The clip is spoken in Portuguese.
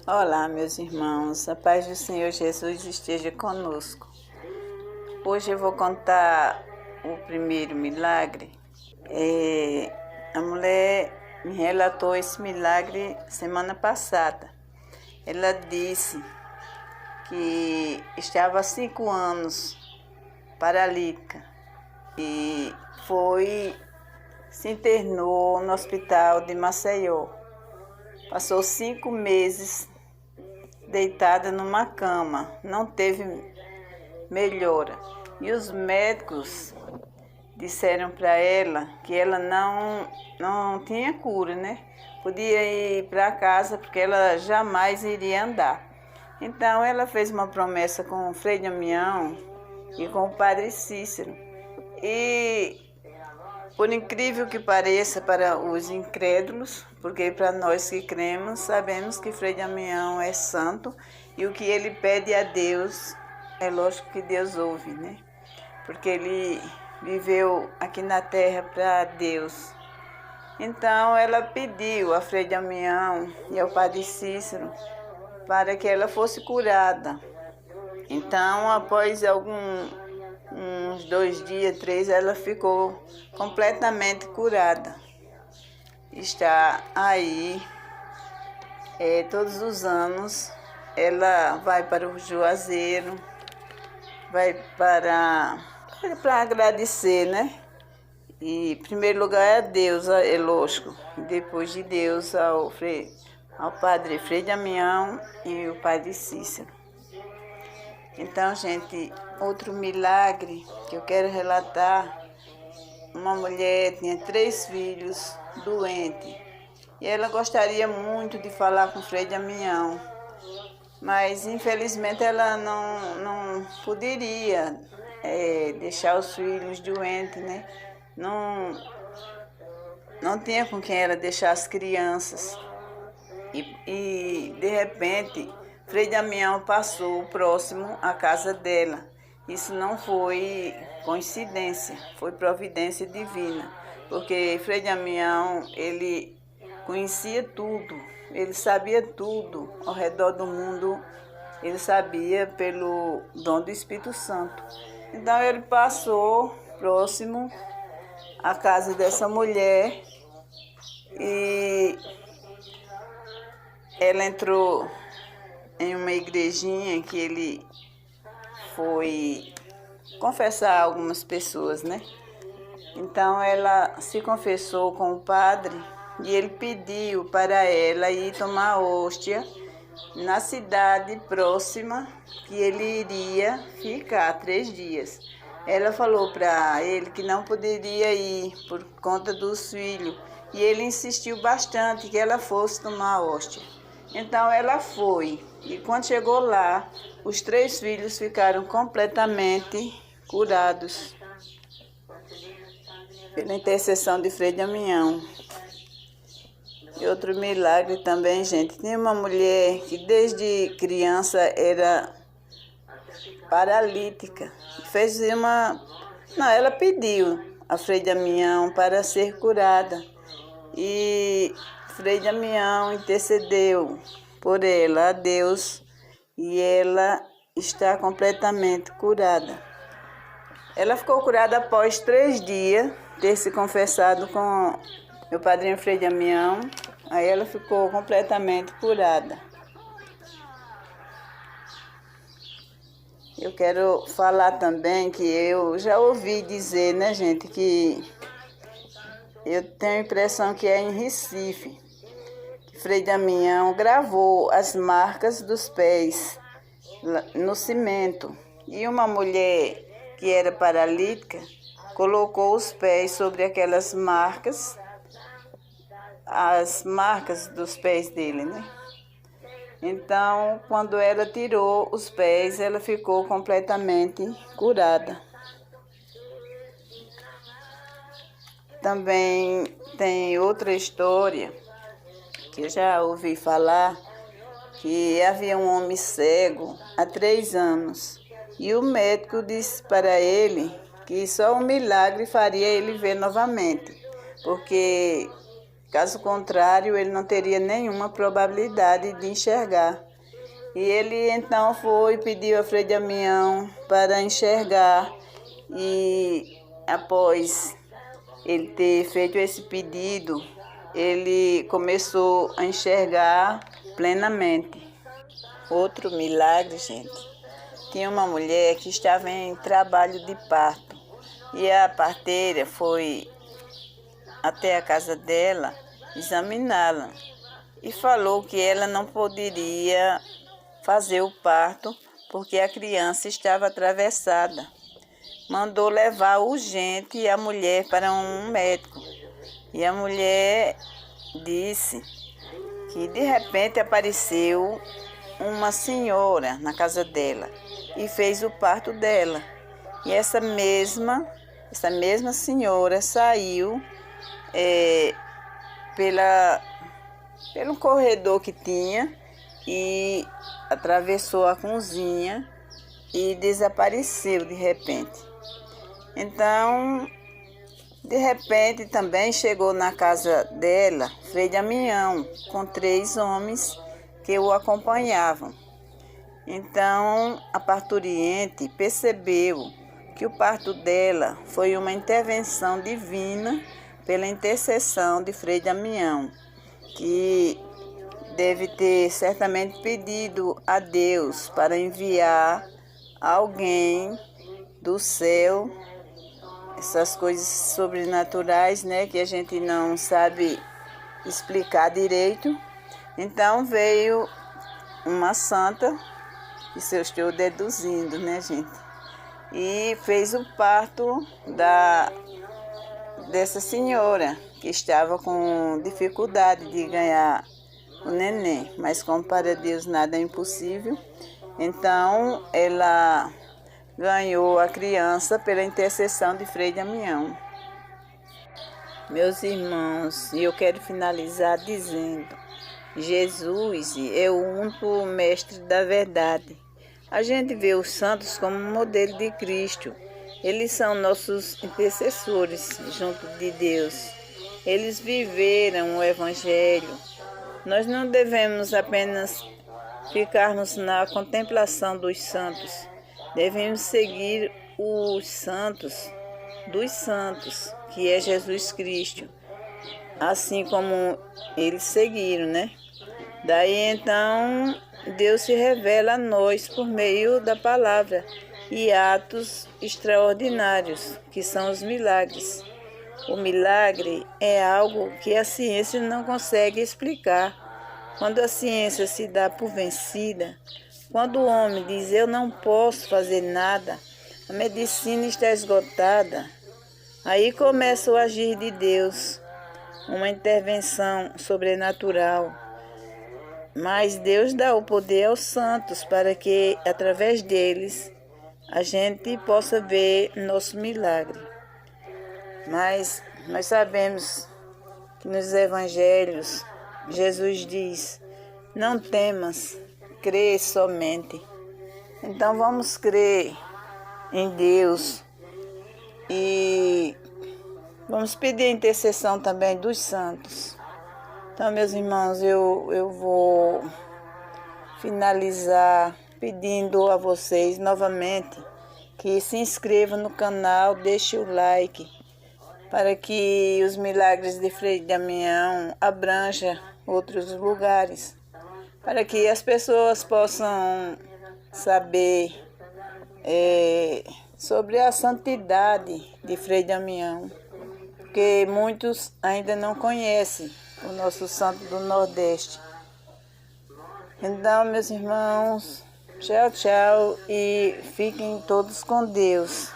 Olá, meus irmãos, a paz do Senhor Jesus esteja conosco. Hoje eu vou contar o primeiro milagre. A mulher me relatou esse milagre semana passada. Ela disse que estava há 5 anos paralítica e se internou no hospital de Maceió. Passou 5 meses deitada numa cama, não teve melhora. E os médicos disseram para ela que ela não tinha cura, né? Podia ir para casa porque ela jamais iria andar. Então ela fez uma promessa com o Frei Damião e com o Padre Cícero. E por incrível que pareça para os incrédulos, porque para nós que cremos, sabemos que Frei Damião é santo e o que ele pede a Deus, é lógico que Deus ouve, né? Porque ele viveu aqui na terra para Deus. Então ela pediu a Frei Damião e ao Padre Cícero para que ela fosse curada. Então, após uns 2 dias, 3, ela ficou completamente curada. Está aí, todos os anos, ela vai para o Juazeiro, vai para agradecer, né? E em primeiro lugar é a Deus, é lógico, e depois de Deus ao Padre Frei Damião e o Padre Cícero. Então, gente, outro milagre que eu quero relatar, uma mulher tinha 3 filhos doentes e ela gostaria muito de falar com o Frei Damião, mas infelizmente ela não poderia deixar os filhos doentes, né? Não tinha com quem ela deixar as crianças e de repente Frei Damião passou próximo à casa dela. Isso não foi coincidência, foi providência divina, porque Frei Damião, ele conhecia tudo, ele sabia tudo ao redor do mundo, ele sabia pelo dom do Espírito Santo. Então ele passou próximo à casa dessa mulher e ela entrou em uma igrejinha que ele foi confessar algumas pessoas, né? Então ela se confessou com o padre e ele pediu para ela ir tomar hóstia na cidade próxima que ele iria ficar 3 dias. Ela falou para ele que não poderia ir por conta dos filhos e ele insistiu bastante que ela fosse tomar hóstia. Então ela foi. E quando chegou lá, os 3 filhos ficaram completamente curados pela intercessão de Frei Damião. E outro milagre também, gente. Tinha uma mulher que desde criança era paralítica. Ela pediu a Frei Damião para ser curada. E Frei Damião intercedeu por ela a Deus e ela está completamente curada. Ela ficou curada após 3 dias ter se confessado com meu padrinho Frei Damião. Aí ela ficou completamente curada. Eu quero falar também que eu já ouvi dizer, né, gente, que eu tenho a impressão que é em Recife. Frei Damião gravou as marcas dos pés no cimento e uma mulher que era paralítica colocou os pés sobre aquelas marcas, as marcas dos pés dele, né? Então, quando ela tirou os pés, ela ficou completamente curada. Também tem outra história que eu já ouvi falar, que havia um homem cego há 3 anos e o médico disse para ele que só um milagre faria ele ver novamente, porque Caso contrário, ele não teria nenhuma probabilidade de enxergar. E ele então foi e pediu a Frei Damião para enxergar. E após ele ter feito esse pedido, ele começou a enxergar plenamente. Outro milagre, gente. Tinha uma mulher que estava em trabalho de parto. E a parteira foi até a casa dela examiná-la e falou que ela não poderia fazer o parto porque a criança estava atravessada. Mandou levar urgente a mulher para um médico. E a mulher disse que de repente apareceu uma senhora na casa dela e fez o parto dela. E essa mesma senhora saiu pelo corredor que tinha e atravessou a cozinha e desapareceu de repente. Então, de repente também chegou na casa dela Frei Damião com 3 homens que o acompanhavam. Então, a parturiente percebeu que o parto dela foi uma intervenção divina pela intercessão de Frei Damião, que deve ter certamente pedido a Deus para enviar alguém do céu, essas coisas sobrenaturais, né, que a gente não sabe explicar direito. Então veio uma santa, isso eu estou deduzindo, né, gente? E fez o parto dessa senhora que estava com dificuldade de ganhar o neném, mas como para Deus nada é impossível, então ela ganhou a criança pela intercessão de Frei Damião. Meus irmãos, e eu quero finalizar dizendo: Jesus é o único mestre da verdade. A gente vê os santos como modelo de Cristo. Eles são nossos intercessores junto de Deus. Eles viveram o Evangelho. Nós não devemos apenas ficarmos na contemplação dos santos. Devemos seguir os santos dos santos, que é Jesus Cristo, assim como eles seguiram, né? Daí então Deus se revela a nós por meio da palavra e atos extraordinários, que são os milagres. O milagre é algo que a ciência não consegue explicar. Quando a ciência se dá por vencida, quando o homem diz eu não posso fazer nada, a medicina está esgotada, aí começa o agir de Deus, uma intervenção sobrenatural. Mas Deus dá o poder aos santos para que, através deles, a gente possa ver nosso milagre. Mas nós sabemos que nos evangelhos Jesus diz: não temas, crê somente. Então vamos crer em Deus e vamos pedir a intercessão também dos santos. Então, meus irmãos, eu vou finalizar pedindo a vocês novamente que se inscrevam no canal, deixe o like, para que os milagres de Frei Damião abranjam outros lugares, para que as pessoas possam saber sobre a santidade de Frei Damião, porque muitos ainda não conhecem o nosso santo do Nordeste. Então, meus irmãos, tchau, tchau e fiquem todos com Deus.